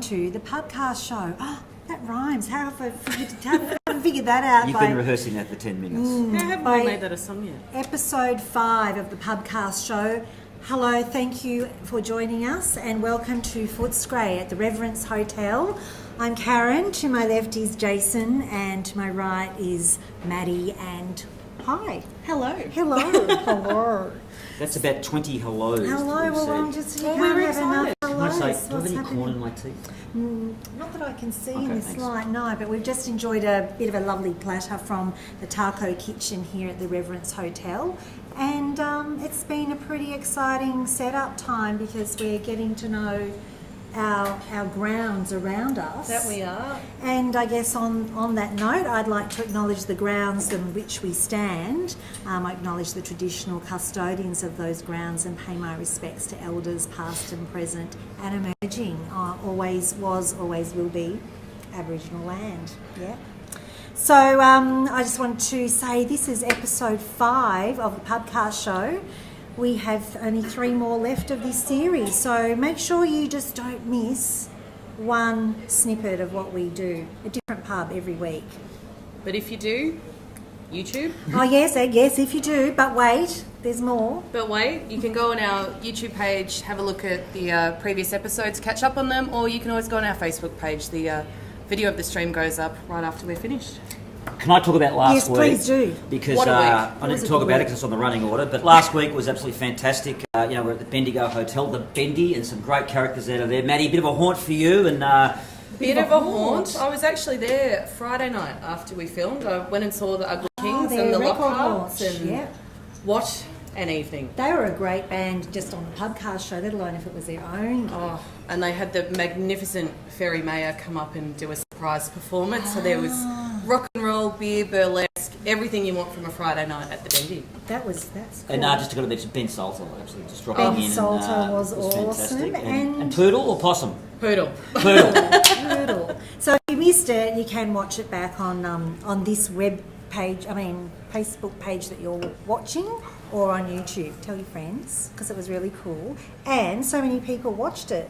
to the Pubcast Show. Oh, that rhymes. How have I figured that out? You've been rehearsing that for 10 minutes. How haven't we made that a song yet? Episode 5 of the Pubcast Show. Hello, thank you for joining us and welcome to Footscray at the Reverence Hotel. I'm Karen, to my left is Jason and to my right is Maddie and hi. Hello. Hello. Hello. That's about 20 hellos. Hello, well I'm just, you we can't were have enough excited. Can I hellos. say, do I have any corn in my teeth? Not that I can see in Okay, this thanks. light, no, but we've just enjoyed a bit of a lovely platter from the taco kitchen here at the Reverence Hotel. And it's been a pretty exciting setup time because we're getting to know our grounds around us. That we are. And I guess on that note, I'd like to acknowledge the grounds on which we stand. I acknowledge the traditional custodians of those grounds and pay my respects to elders past and present and emerging. Always was, always will be Aboriginal land. Yeah. So I just want to say this is episode 5 of the Pubcast Show. We have only 3 more left of this series, so make sure you just don't miss one snippet of what we do. A different pub every week. But if you do, YouTube. Oh yes, if you do, but wait, there's more. But wait, you can go on our YouTube page, have a look at the previous episodes, catch up on them, or you can always go on our Facebook page. The video of the stream goes up right after we're finished. Can I talk about last week? Yes, please do. Because What a week. I didn't talk about it because it's on the running order, but last week was absolutely fantastic. We're at the Bendigo Hotel, the Bendy, and some great characters out of there. Maddie, a bit of a haunt for you, and Bit of a haunt. I was actually there Friday night after we filmed. I went and saw the Ugly Kings their and the record Lockharts, launch, and yeah. what an evening. They were a great band just on the Pubcast Show, let alone if it was their own. Oh, and they had the magnificent Ferry Mayer come up and do a surprise performance. So there was rock and roll, beer, burlesque, everything you want from a Friday night at the Bendy. That's cool. and just got to mention Ben Salter, actually, just dropping Ben in. Salter and, was fantastic. awesome. And Poodle or Possum? Poodle. Poodle. Brutal. So if you missed it, you can watch it back on this web page, Facebook page that you're watching, or on YouTube. Tell your friends, because it was really cool. And so many people watched it.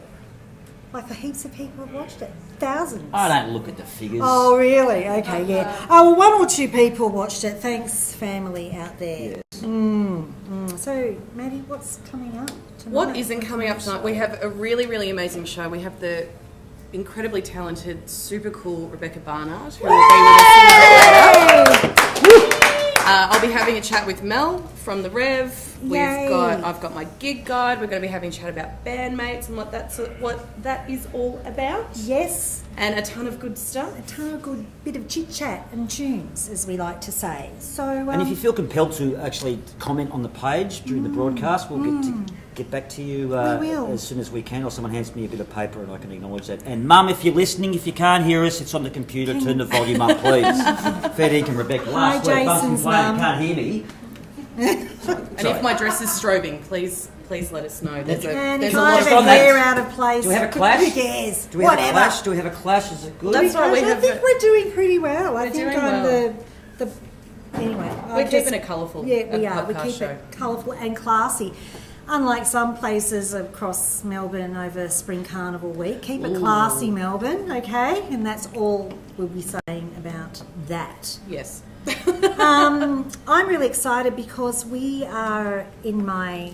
Like heaps of people have watched it. Thousands. I don't look at the figures. Oh, really? Okay, yeah. Oh, well, 1 or 2 people watched it. Thanks, family out there. Yes. So, Maddie, what's coming up tonight? What isn't coming up tonight? We have a really, really amazing show. We have the incredibly talented, super cool Rebecca Barnard, who will be with us a little bit later. I'll be having a chat with Mel from the Rev. Yay. I've got my gig guide. We're going to be having a chat about bandmates and what that is all about. Yes. And a ton of good stuff. A ton of good bit of chit-chat and tunes, as we like to say. So, And if you feel compelled to actually comment on the page during the broadcast, we'll get back to you will. as soon as we can, or someone hands me a bit of paper and I can acknowledge that. And Mum, if you're listening, if you can't hear us, it's on the computer. Turn the volume up, please. Fair dinkum, Rebecca. Last week, Jason's Mum mum. can't hear me. And if my dress is strobing, please let us know. There's and a if lot I of have a on that. hair out of place, Do we have a clash? Who cares? Do we have Whatever. a clash? Do we have a clash? Is it good? That's right. I think we're doing pretty well. I think doing I'm well. the anyway. We're keeping it colourful. Yeah, we are. We Podcast keep show. it colourful and classy. Unlike some places across Melbourne over Spring Carnival week, keep it classy, Melbourne. Okay, and that's all we'll be saying about that. Yes. I'm really excited because we are in my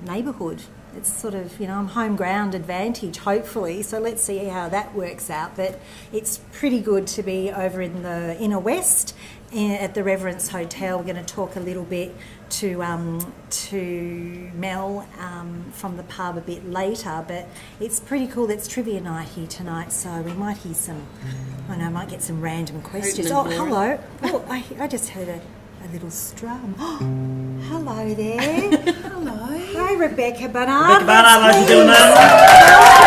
neighbourhood. It's sort of, I'm home ground advantage, hopefully, so let's see how that works out. But it's pretty good to be over in the inner west at the Reverence Hotel. We're going to talk a little bit to Mel from the pub a bit later, but it's pretty cool. It's trivia night here tonight, so we might hear some, I might get some random questions. Oh, hello. Oh, I just heard a little strum. Hello there. Hello. Hi, Rebecca Barnard. Rebecca Barnard, ladies and gentlemen.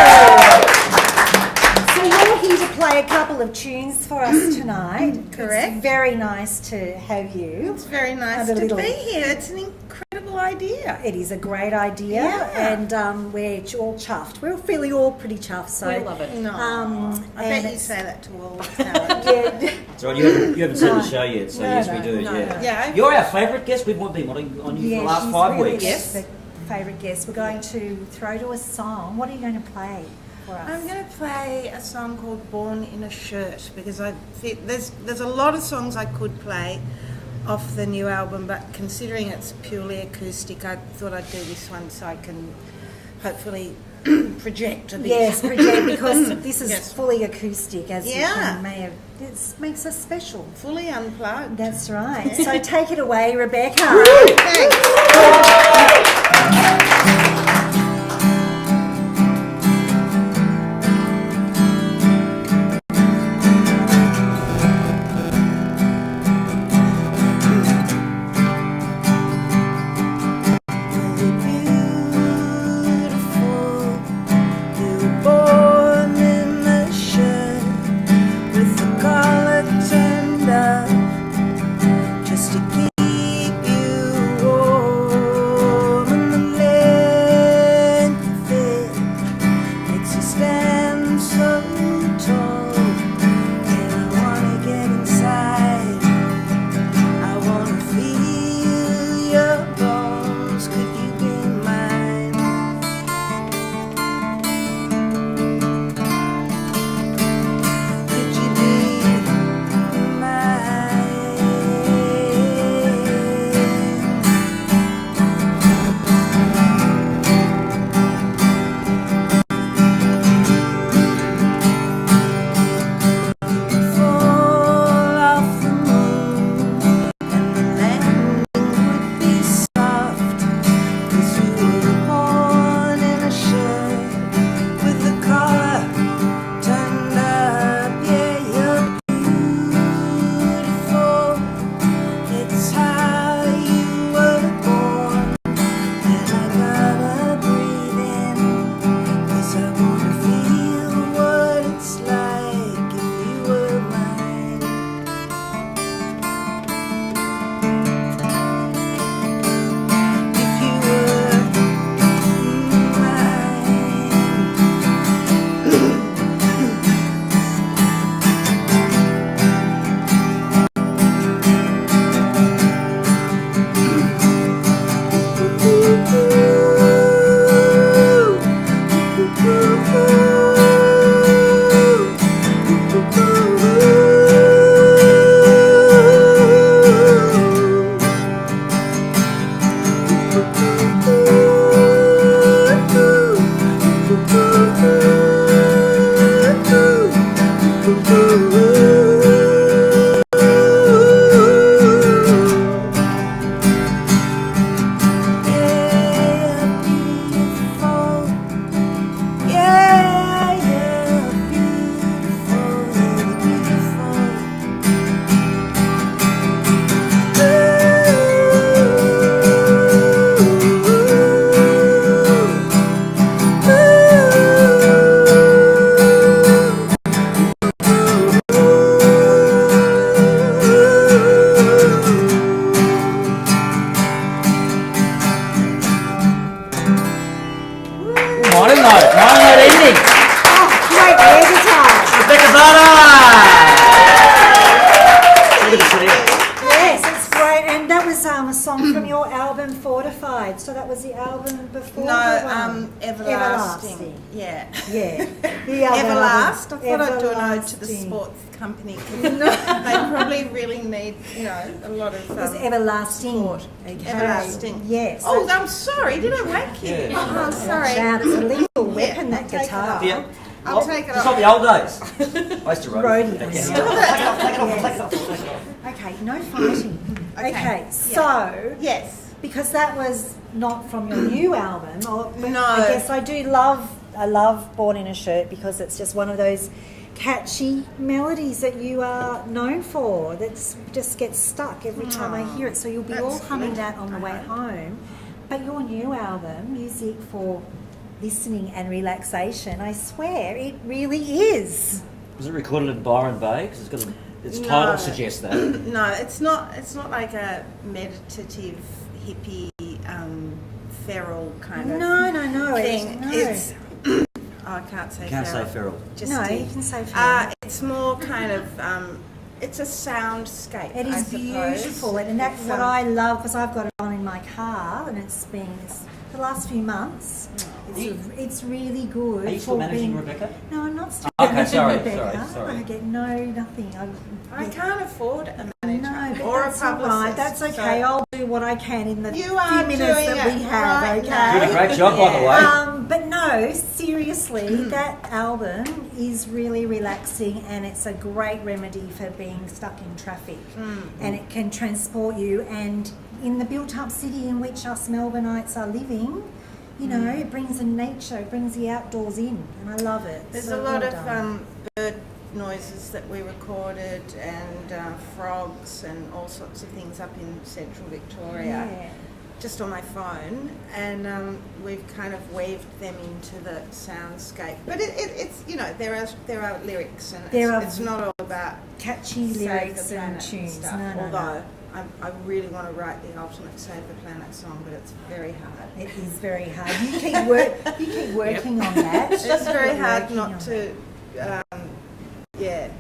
So you're here to play a couple of tunes for us tonight. Correct. It's very nice to have you. It's very nice And a to little- be here. It's an incredible idea. It is a great idea, Yeah. and we're all chuffed. We're feeling all pretty chuffed. So We love it. No, and I bet you it's- say that to all the talent. Yeah. So you haven't seen the show yet, so No, yes, we no, do, no, yeah. no. Yeah. You're our favourite guest. We've been on you for the last she's 5 really weeks. the favourite guest. We're going to throw to a song. What are you going to play? for us? I'm going to play a song called Born in a Shirt because I think there's a lot of songs I could play off the new album, but considering it's purely acoustic, I thought I'd do this one so I can hopefully project a bit. Yes, project, because this is Yes. fully acoustic, as Yeah. you may have. It makes us special. Fully unplugged. That's right. So take it away, Rebecca. Thanks. A song from your album Fortified. So that was the album before? No, Everlasting. Yeah. Yeah. The other Everlast. I thought I'd do an ode to the Everlasting. sports company. They probably really need, a lot of It was Everlasting. support. Okay. Everlasting. Yes. Oh, I'm sorry. Did I wake you? Yeah. Oh, sorry. Wow, it's a lethal weapon, Yeah, that I'll take it guitar. off. Yeah. I'll take it It's off. like the old days. I used to Roadie. roadie. Yeah. Yes. Take it off, take it off, take it off, take it off. Okay, no fighting. Okay. Okay, Yeah. so Yes. because that was not from your new album, No. I guess I love Born in a Shirt because it's just one of those catchy melodies that you are known for that just gets stuck every time I hear it, so you'll be all That's humming good. that on the way home. But your new album, Music for Listening and Relaxation, I swear it really is. Was it recorded in Byron Bay? Because its No. title suggests that. No, it's not. It's not like a meditative, hippie, feral kind of No. thing. No. It's. I can't say. Can't say feral. feral. Just No, did. you can say feral. It's more kind of. It's a soundscape. It I is suppose. beautiful, and that's It's, what I love because I've got it on in my car, and it's the last few months. It's really good. Are you still for managing being- Rebecca? No, I'm not still Okay, managing sorry, Rebecca. sorry. I get nothing. I can't afford a manager No, but or a that's all publicist. right. That's okay. so- I'll do what I can in the You few are minutes doing that we it have. right Okay. now. You did a great job, by the way. But no, seriously, that album is really relaxing and it's a great remedy for being stuck in traffic. And it can transport you. And in the built-up city in which us Melbourneites are living, you know, it brings the nature, it brings the outdoors in, and I love it. There's So a lot well of done. bird noises that we recorded and frogs and all sorts of things up in central Victoria. Yeah. Just on my phone, and we've kind of weaved them into the soundscape. But it's there are lyrics, and it's not all about Catchy Save the lyrics and Planet tunes. stuff. No. Although I really want to write the ultimate Save the Planet song, but it's very hard. It is very hard. You keep working on that. It's just very Keep hard working not on to.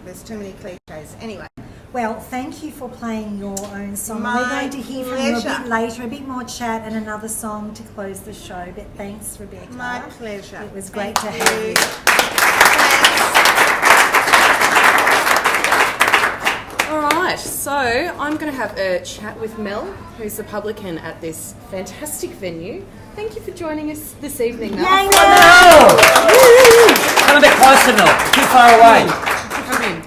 There's too many cliches. Anyway. Well, thank you for playing your own song. My We're going to hear from you a pleasure. bit later, a bit more chat and another song to close the show. But thanks, Rebecca. My pleasure. It was great Thank to have you. Thanks. All right, so I'm going to have a chat with Mel, who's the publican at this fantastic venue. Thank you for joining us this evening, Mel. Yay, No! Come a bit closer, Mel. Too far away. Come in.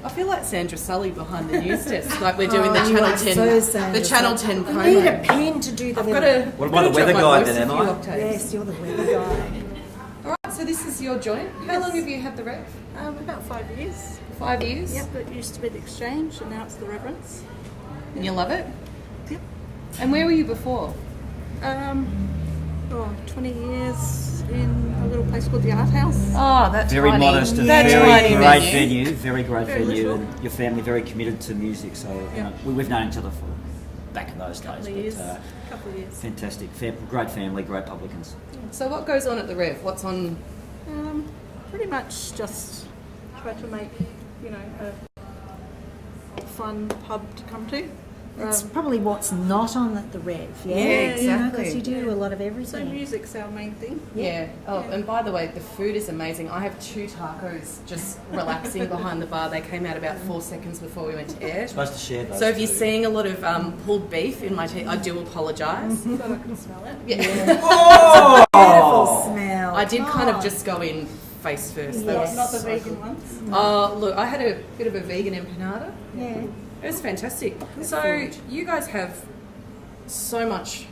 I feel like Sandra Sully behind the news desk, like we're doing the you Channel are 10, so Sandra the Channel Sully. 10 You need a promo. pen to do the I've got weather. to. What about the weather guy then, am I? Yes, you're the weather guy. All right, so this is your joint. How long have you had the Rev? About 5 years. 5 years. Yep, it used to be the Exchange and now it's the Reverence. And you love it. Yep. And where were you before? 20 years in a little place called the Art House. Oh, that's Very modest and that very tiny great venue. venue. Very great Very venue, little. and your family very committed to music. So you know, we've known each other for back in those days. Couple of years. But Couple of years. fantastic, great family, great publicans. So what goes on at the Rev? What's on? Pretty much just try to make, a fun pub to come to. It's probably what's not on at the Rev. Yeah, exactly. Because you do a lot of So everything. music's our main thing. Yeah. Oh, and by the way, the food is amazing. I have 2 tacos just relaxing behind the bar. They came out about 4 seconds before we went to air. Supposed to share those. So if you're two. seeing a lot of pulled beef in my tea, I do apologise. But I can smell it. Yeah. Beautiful smell. I did kind Oh. of just go in face first. Yeah. Not the vegan ones. Oh, look, I had a bit of a vegan empanada. Yeah. It was fantastic. So you guys have so much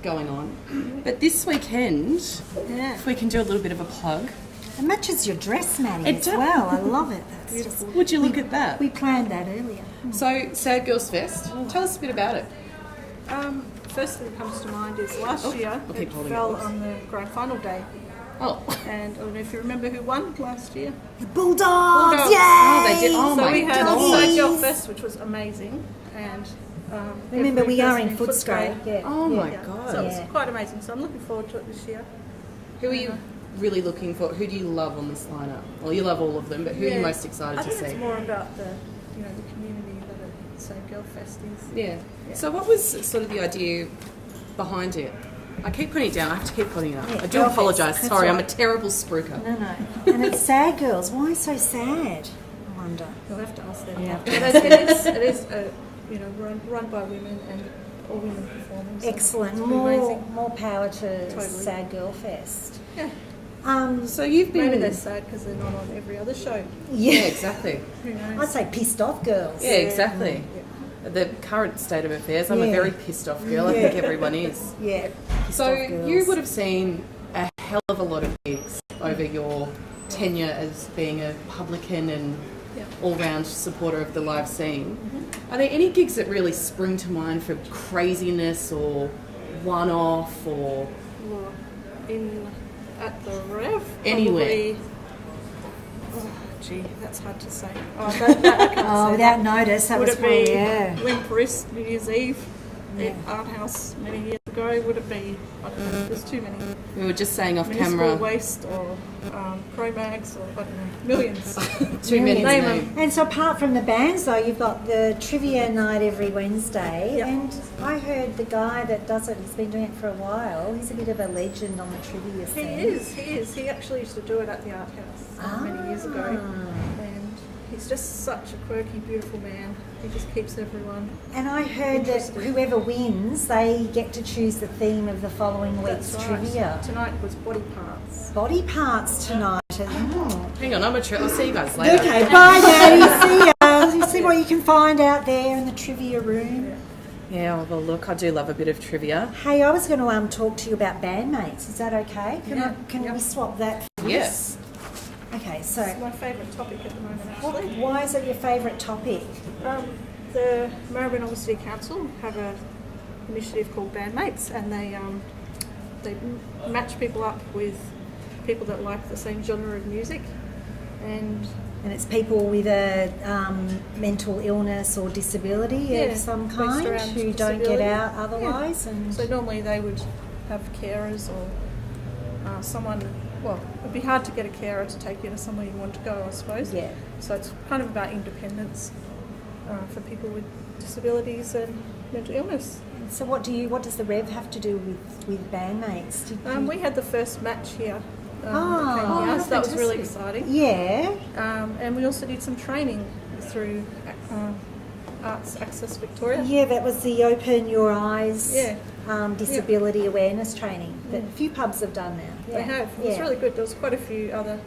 going on, but this weekend, if we can do a little bit of a plug. It matches your dress, Maddie, It as does. well. I love it. That's just, Would you look at that? we planned that earlier. So Sad Girls Fest, tell us a bit about it. First thing that comes to mind is last year I'll keep it holding fell it. on the grand final day. Oh, And I don't know if you remember who won last year. The Bulldogs! Bulldogs. Yay! Oh, they did. Oh, So my we had God. Sad Girl Fest, which was amazing. And Remember, every we are person in Footscray. Yeah. oh my Yeah. God. So Yeah. it's quite amazing. So I'm looking forward to it this year. Who are you really looking for? Who do you love on this lineup? Well, you love all of them, but who are you most excited I to think see? it's more about the community that a Sad Girl Fest is. Yeah. So what was sort of the idea behind it? I keep putting it down. I have to keep putting it up. Yeah, I do Girl apologise. Fest, that's Sorry, I'm a right. terrible spruiker. No. And it's sad girls. Why so sad? I wonder. You'll have to ask them. Yeah. But it is run by women and all women performing. So Excellent. it's pretty amazing. More power to Totally. Sad Girl Fest. Yeah. So you've been... Maybe they're sad because they're not on every other show. Yeah, Yeah. exactly. Who knows? I'd say pissed off girls. Yeah, exactly. The current state of affairs, I'm a Yeah. very pissed off girl. I think everyone is. Yeah. Pissed So off girls. you would have seen a hell of a lot of gigs over your tenure as being a publican and all-round supporter of the live scene. Are there any gigs that really spring to mind for craziness or one-off or... Or at the Rev. Anywhere. Probably, gee, that's hard to say. Oh, that I can't Oh, say without that. notice, that Would was it probably, be yeah. Wimperist New Year's Eve? art house many years ago, would it be, I don't know, there's too many. We were just saying off Municipal camera. Waste or Pro-Mags or, I don't know, millions. Too many to Name name. them. And so apart from the bands though, you've got the trivia night every Wednesday, Yep. and I heard the guy that does it, he's been doing it for a while, he's a bit of a legend on the trivia He scene. is. He actually used to do it at the art house many years ago. And he's just such a quirky, beautiful man. He just keeps everyone. And I heard that whoever wins, they get to choose the theme of the following week's That's right. trivia. Tonight was body parts. Body parts tonight. Oh. Hang on, I'm a I'll see you guys later. Okay, bye Daddy, see ya. You see what you can find out there in the trivia room. Yeah, well, look, I do love a bit of trivia. Hey, I was going to talk to you about bandmates. Is that okay? Can we swap that? Yes. Okay, so It's my favourite topic at the moment, actually. why is it your favourite topic? The Maribyrnong City Council have an initiative called Bandmates, and they match people up with people that like the same genre of music, and And it's people with a mental illness or disability of some based kind around who don't get disability. out otherwise. Yeah. And So normally they would have carers or someone. Well, it'd be hard to get a carer to take you to somewhere you want to go, I suppose. yeah. So it's kind of about independence for people with disabilities and mental illness. So what does the Rev have to do with bandmates? We had the first match here. Oh, came here, so that was really fantastic. exciting. Yeah. And we also did some training through Arts Access Victoria. Yeah, that was the Open Your Eyes Yeah. disability awareness training that a few pubs have done now. They have. It was really good. There was quite a few other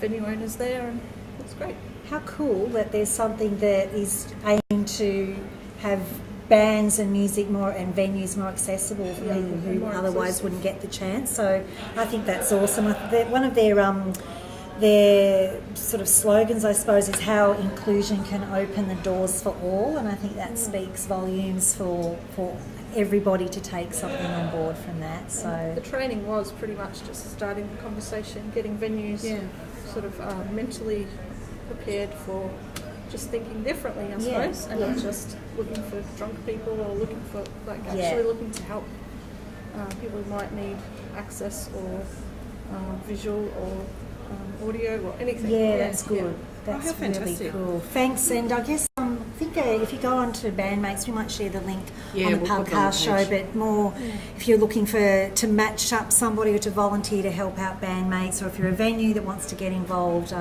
venue owners there, and it was great. How cool that there's something that is aimed to have bands and music more and venues more accessible for people who more otherwise accessible. wouldn't get the chance. So I think that's awesome. One of their sort of slogans, I suppose, is how inclusion can open the doors for all, and I think that speaks volumes for everybody to take something on board from that. So The training was pretty much just starting the conversation, getting venues sort of mentally prepared for just thinking differently, I suppose, and not just looking for drunk people or looking for, actually looking to help people who might need access or visual or audio or anything. yeah, that's good. That's how really fantastic. cool. Thanks, and I guess I think if you go on to Bandmates, we might share the link Yeah, on the we'll put it on the Pubcast show, page. but more if you're looking to match up somebody or to volunteer to help out bandmates, or if you're a venue that wants to get involved,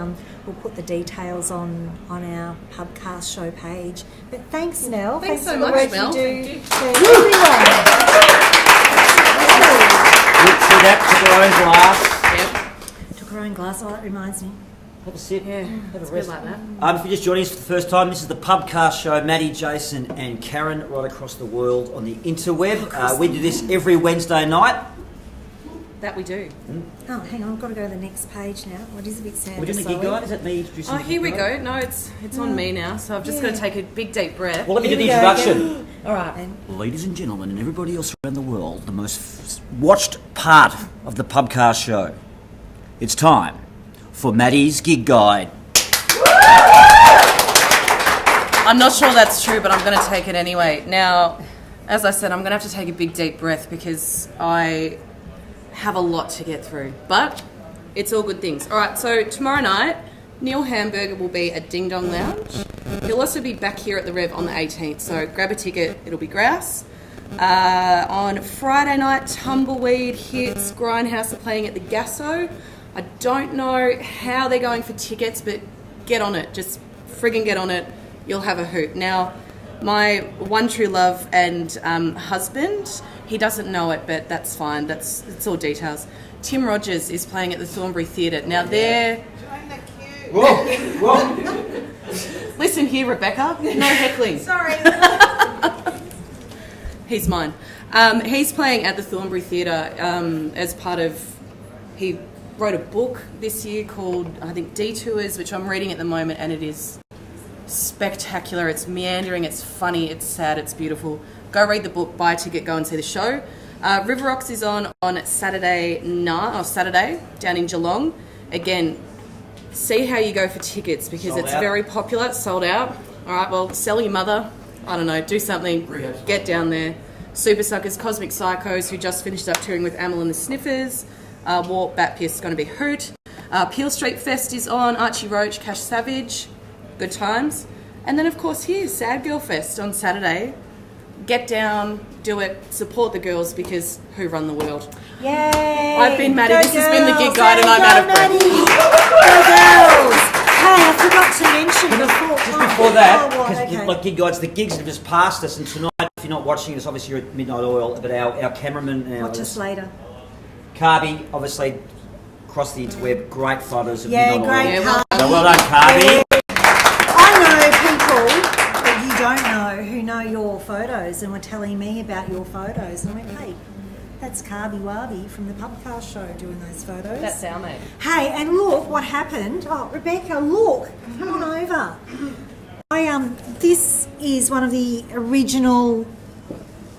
we'll put the details on our Pubcast show page. But thanks, Mel. Thanks so for the much, work Mel. you do Thank you. for everyone. See that? Took our own glass. Yep. Took her own glass. Oh, that reminds me. Have a sip. Yeah, Have a it's rest. good like that. If you're just joining us for the first time, this is the Pubcast Show. Maddie, Jason and Karen right across the world on the interweb. We do this every Wednesday night. That we do. Oh, hang on. I've got to go to the next page now. What is a bit sad. We're doing the gig guide. Is that me introducing Oh, the here gig we guide? go. No, it's on me now, so I've just got to take a big deep breath. Well, let me do the Here we go introduction. All right. Ladies and gentlemen, and everybody else around the world, the most watched part of the Pubcast Show. It's time for Maddie's Gig Guide. I'm not sure that's true, but I'm going to take it anyway. Now, as I said, I'm going to have to take a big deep breath because I have a lot to get through. But it's all good things. All right, so tomorrow night, Neil Hamburger will be at Ding Dong Lounge. He'll also be back here at the Rev on the 18th, so grab a ticket. It'll be grouse. On Friday night, Tumbleweed hits. Grindhouse are playing at the Gasso. I don't know how they're going for tickets, but get on it. Just friggin' get on it. You'll have a hoot. Now, my one true love and husband, he doesn't know it, but that's fine. It's all details. Tim Rogers is playing at the Thornbury Theatre. Now, they're... Join the queue. Whoa! Listen here, Rebecca. No heckling. Sorry. He's mine. He's playing at the Thornbury Theatre as part of... He wrote a book this year called, I think, Detours, which I'm reading at the moment, and it is spectacular. It's meandering, it's funny, it's sad, it's beautiful. Go read the book, buy a ticket, go and see the show. Reverence is on Saturday down in Geelong. Again, see how you go for tickets because Sold it's out. very popular. Sold out. All right, well, sell your mother. I don't know, do something, get down there. Super Suckers, Cosmic Psychos, who just finished up touring with Amyl and the Sniffers. Warp, Bat Pierce is going to be Hoot. Peel Street Fest is on, Archie Roach, Cash Savage, good times. And then, of course, here's Sad Girl Fest on Saturday. Get down, do it, support the girls because who run the world? Yay! I've been Maddie, Go this has been the Gig Guide and Go I'm out of breath. Maddie! Go girls! Hey, I forgot to mention before... Just before that, Oh, because okay. like Gig Guides, the gigs have just passed us, and tonight, if you're not watching us, obviously you're at Midnight Oil, but our cameraman... Watch us later. Carby, obviously, across the interweb, great photos of Yeah, Midnight great Oil. Yeah, car. So well done, Carby. I know people that you don't know who know your photos and were telling me about your photos. And I went, hey, that's Carby Warby from the Pubcast Show doing those photos. That's our mate. Hey, and look what happened. Oh, Rebecca, look, come on over. This is one of the original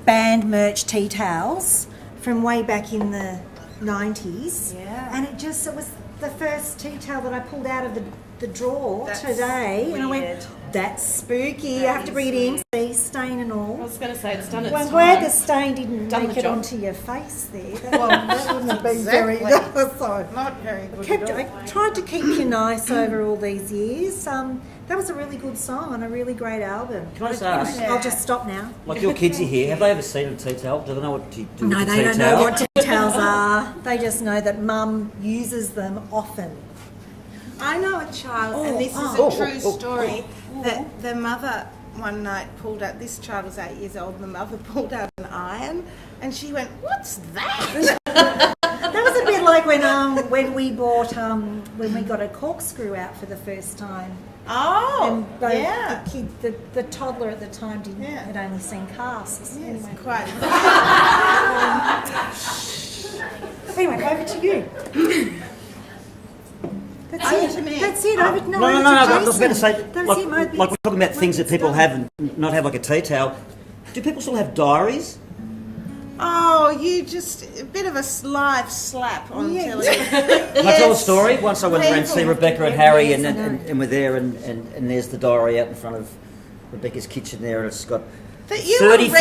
band merch tea towels from way back in the 90s. Yeah. And it was the first tea towel that I pulled out of the drawer That's today. And I went, weird. that's spooky. That I have to is bring it in, see, stain and I all. was going to say, it's done its Well, I'm time. glad the stain didn't Done make the it job. onto your face there. That wouldn't have been Exactly. very so. Not very good at all. I tried to keep you nice over all these years. That was a really good song on a really great album. Can I just ask, I'll just stop now. like your kids are here, have they ever seen a tea towel? Do they know what you do No, with the they tea don't towel? know what tea towels are. They just know that Mum uses them often. I know a child, and this is oh, a true oh, story, that the mother one night pulled out, this child was 8 years old, and the mother pulled out an iron, and she went, "What's that?" That was a bit like when we bought when we got a corkscrew out for the first time. Oh, And yeah. the kid, the toddler at the time Yeah. had only seen casts. Yes, Anyway. quite. Anyway, over to you. That's Over it. to me. That's it. Over, No, over to I was about to Jason. say, That's like, it, like mate. we're talking about things that people have and not have, like a tea towel. Do people still have diaries? Oh, you just a bit of a live slap on Yeah. telly. Can I tell a story? Once I went around to see Painful. Rebecca and Harry, Yes, and, I know. and we're there, and there's the diary out in front of Rebecca's kitchen there, and it's got That you were reading,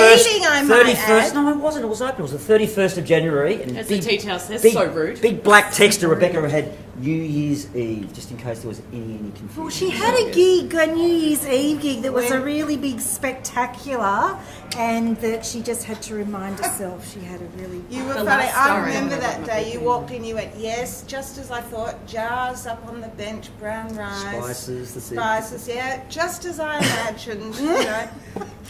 I might 31st. add. No, it wasn't. It was open. It was the 31st of January, and As the tea towel says, big, so rude. Big black text to Rebecca had New Year's Eve, just in case there was any confusion. Well, she had a gig, a New Year's Eve gig that was a really big spectacular, and that she just had to remind herself she had a really... You were The funny. last I story. remember I that remember day. You thinking. walked in, you went, yes, just as I thought. Jars up on the bench, brown rice. Spices, the Spices, yeah, just as I imagined, you know.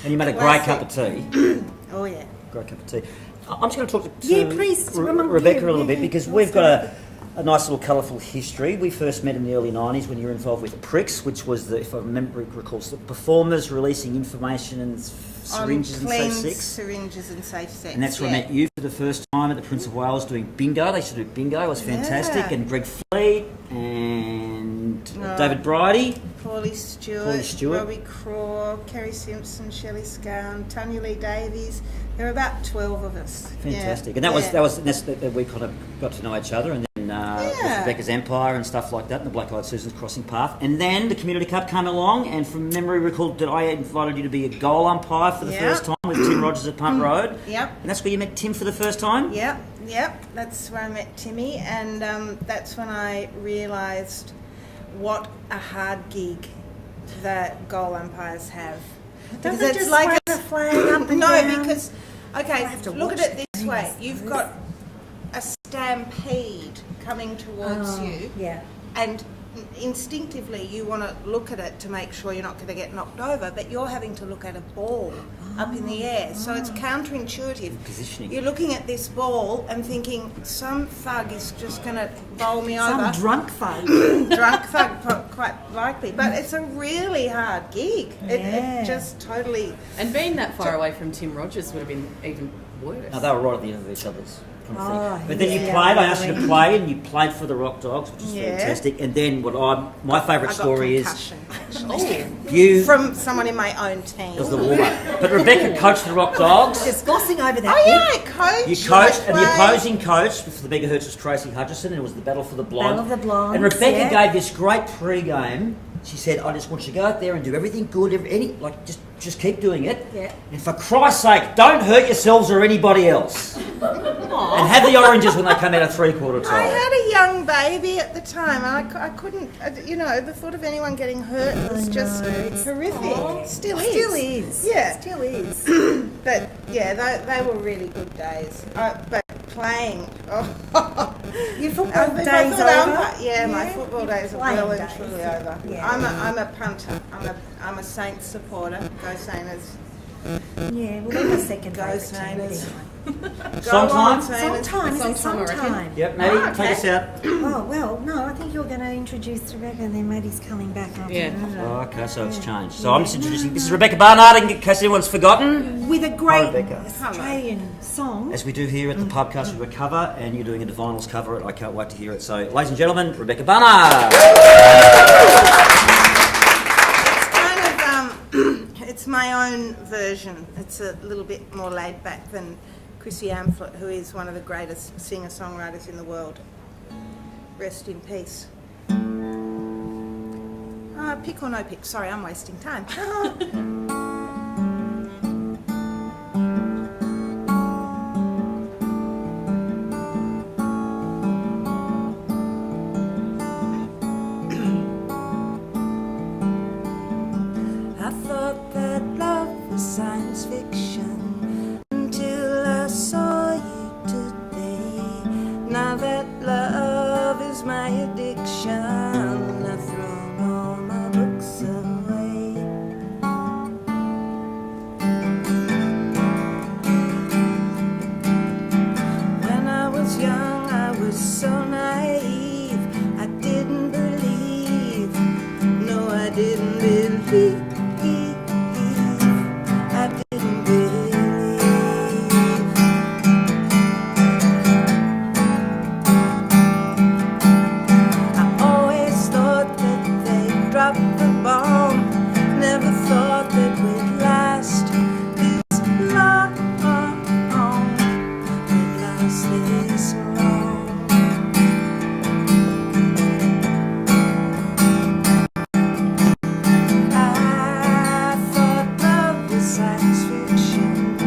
And you made a great Classic. cup of tea. Oh, yeah. Great cup of tea. I'm just going to talk to Yeah, please, Rebecca a little yeah, bit, yeah. because we've got a nice little colourful history. We first met in the early 90s when you were involved with Pricks, which was, if I recall, the performers releasing information and syringes and clean safe sex. syringes and safe sex. And that's where I met you for the first time at the Prince of Wales doing bingo. They used to do bingo. It was fantastic. Yeah. And Greg Fleet and Oh. David Bridie. Paulie Paulie Stewart. Robbie Craw, Kerry Simpson, Shelley Scown, Tanya Lee Davies. There were about 12 of us. Fantastic. Yeah. And Yeah. that's that we kind of got to know each other, and then with Yeah. Rebecca's Empire and stuff like that, and the Black Eyed Susans Crossing Path. And then the Community Cup came along, and from memory recalled that I invited you to be a goal umpire for the Yeah. first time with Tim Rogers at Punt Road. Yep. And that's where you met Tim for the first time? Yep. That's where I met Timmy, and that's when I realised what a hard gig that goal umpires have. Does Because it it's just like wave a the flag up and no, down? because okay, have to look at watch it this the way: things, you've though. got a stampede coming towards you, Yeah. and instinctively you want to look at it to make sure you're not going to get knocked over, but you're having to look at a ball up in the air, so it's counterintuitive. Positioning. You're looking at this ball and thinking some thug is just going to bowl me Some over. drunk folk. Drunk thug, quite likely, but it's a really hard gig. Yeah. It just totally. And being that far away from Tim Rogers would have been even worse. No, they were right at the end of each other's. Kind of Oh, thing. But then you yeah. played. I asked you to play, and you played for the Rock Dogs, which is Yeah. fantastic. And then my favourite I got story is concussion, actually. you From someone in my own team. was the warm up. But Rebecca coached the Rock Dogs. Just glossing over that. Oh yeah, I coached. You coached, I and the played. opposing coach for the megahertz was Tracy Hutchison, and it was the Battle for the Blonde. Battle of the Blondes, And Rebecca yeah. gave this great pre-game. She said, "I just want you to go out there and do everything good, just keep doing it. Yeah. And for Christ's sake, don't hurt yourselves or anybody else. And have the oranges when they come out of three-quarter I time. had a young baby at the time. I couldn't, the thought of anyone getting hurt was just horrific. Still is. Still is. Yeah. Still is. But yeah, they were really good days. But playing, Your football if I days thought over? my football days are Playing well and days. truly over. Yeah. I'm a punter. I'm a Saints supporter. Go Sainers. Yeah, well, they're my second Go favourite team. Sainers. Song time? Sometime, is it Sometime, I reckon. sometime? Yep, maybe okay. take us out. Oh, well, no, I think you're going to introduce Rebecca and then Maddie's coming back after Yeah. that. Oh, okay, so it's changed. So I'm just introducing, this is Rebecca Barnard, in case anyone's forgotten. With a great Rebecca. Australian song. As we do here at the Pubcast, we do a cover, and you're doing a Divinals cover. I can't wait to hear it. So, ladies and gentlemen, Rebecca Barnard. It's my own version. It's a little bit more laid back than Chrissy Amphlett, who is one of the greatest singer-songwriters in the world. Rest in peace. Pick or no pick? Sorry, I'm wasting time. I thought that love was science fiction until I saw you today. Now that love is my addiction, I've thrown all my books away. When I was young, I was so naive. I didn't believe. No, I didn't believe. I didn't believe. I always thought that they dropped the bomb. Never thought that we'd last this long. We'd last this long. I thought love was science fiction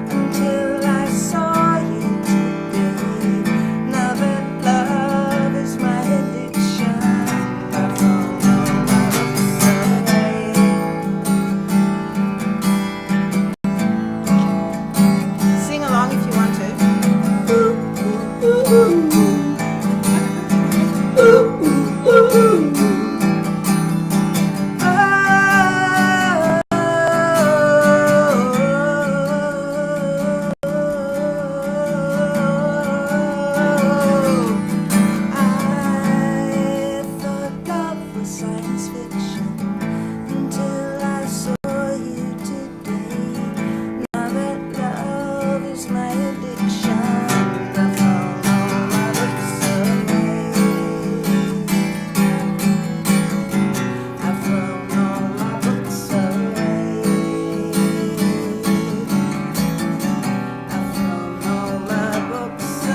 until I saw you today. Now that love is my addiction, I've thrown all my books away. Sing along if you want to. I thought love was science fiction until I saw you today. Now that love is my addiction, I've thrown all my books away. I've thrown all my books away. I've thrown all my books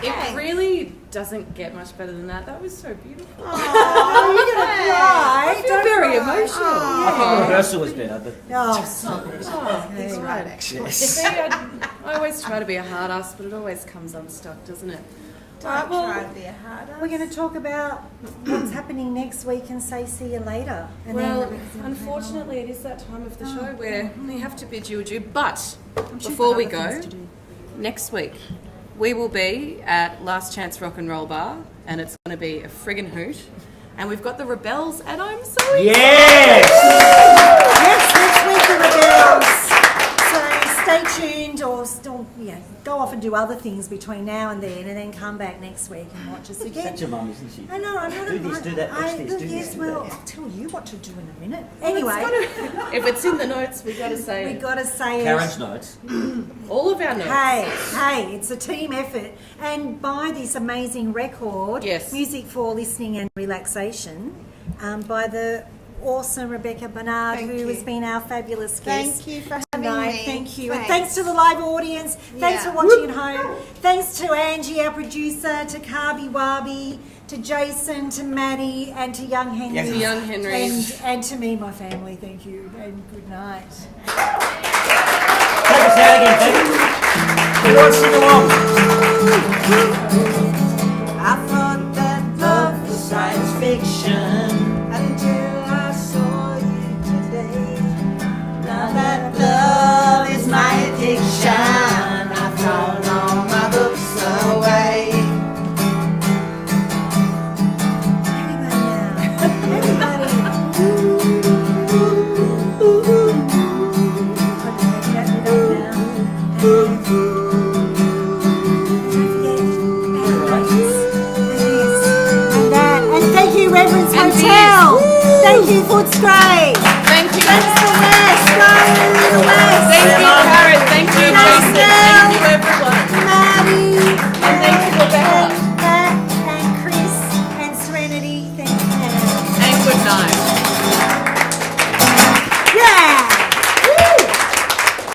It really doesn't get much better than that. That was so beautiful. Oh, you're going to cry. I feel very emotional. I think rehearsal was better, but Oh, stop it. He's right, actually. See, I always try to be a hard ass, but it always comes unstuck, doesn't it? Don't try to be a hard ass. We're going to talk about what's happening next week and say see you later. And Well, then Rebecca's gonna unfortunately, it is that time of the show where we have to bid you adieu. But play on. She's before got we other go, things to do. next week we will be at Last Chance Rock and Roll Bar, and it's going to be a friggin' hoot. And we've got the Rebels, and I'm so excited. yes! Yes, next week the Rebels. So stay tuned or still, go off and do other things between now and then come back next week and watch us again. That's your mum, isn't she? I know, I'm not do this, do that, watch this, do yes, this. well, I'll tell you what to do in a minute. Anyway, If it's in the notes, we got to say we it. got to say Karen's notes. All of our notes. Hey, it's a team effort. And buy this amazing record, Yes. Music for Listening and Relaxation, by the awesome Rebecca Barnard, Thank who you. has been our fabulous guest. Thank you for having tonight. me. Thank you. And thanks to the live audience. Thanks for watching at home. Thanks to Angie, our producer, to Kabi Wabi, to Jason, to Maddie, and to young Henry. Yes. To young Henry. And to me, my family. Thank you. And good night. Take us out again, baby. Who wants to sing along? I thought that love was science fiction until I saw you today. Now that love is my addiction, I've thrown all my books away. And thank you, Reverence And Hotel. Thank you, Footscray.